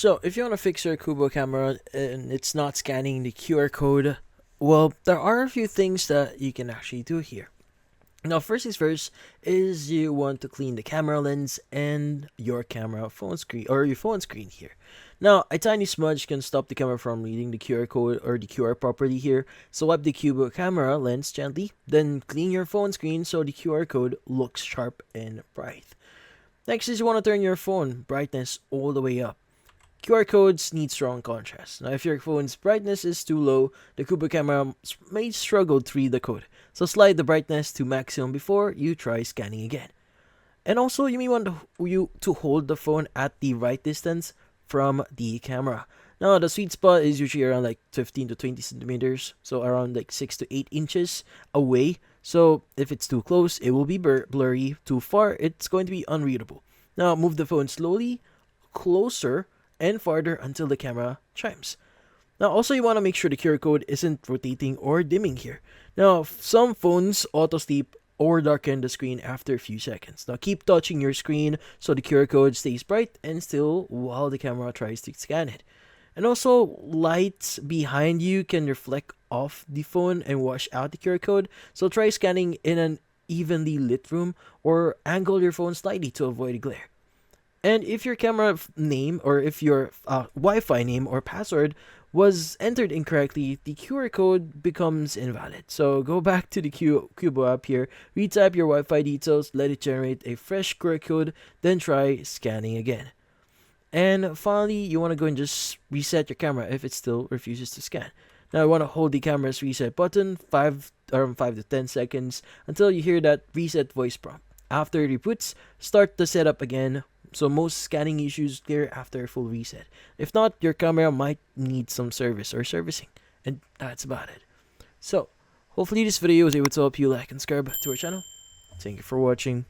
So, if you want to fix your Qubo camera and it's not scanning the QR code, well, there are a few things that you can actually do here. Now, first things first is you want to clean the camera lens and your camera phone screen or your phone screen here. Now, a tiny smudge can stop the camera from reading the QR code or the QR properly here. So wipe the Qubo camera lens gently, then clean your phone screen so the QR code looks sharp and bright. Next is you want to turn your phone brightness all the way up. QR codes need strong contrast. Now, if your phone's brightness is too low, the Qubo camera may struggle to read the code. So slide the brightness to maximum before you try scanning again. And also, you may want to hold the phone at the right distance from the camera. Now, the sweet spot is usually around like 15 to 20 centimeters, so around like 6 to 8 inches away. So if it's too close, it will be blurry. Too far, it's going to be unreadable. Now, move the phone slowly, closer, and farther until the camera chimes. Now, also, you want to make sure the QR code isn't rotating or dimming here. Now, some phones auto sleep or darken the screen after a few seconds. Now, keep touching your screen so the QR code stays bright and still while the camera tries to scan it. And also, lights behind you can reflect off the phone and wash out the QR code. So try scanning in an evenly lit room or angle your phone slightly to avoid glare. And if your camera name or if your Wi-Fi name or password was entered incorrectly, the QR code becomes invalid. So go back to the Qubo app here, retype your Wi-Fi details, let it generate a fresh QR code, then try scanning again. And finally, you want to go and just reset your camera if it still refuses to scan. Now, you want to hold the camera's reset button around 5 to 10 seconds until you hear that reset voice prompt. After it reboots, start the setup again. So most scanning issues clear after a full reset. If not, your camera might need some service or servicing. And that's about it. So, hopefully this video was able to help you like and subscribe to our channel. Thank you for watching.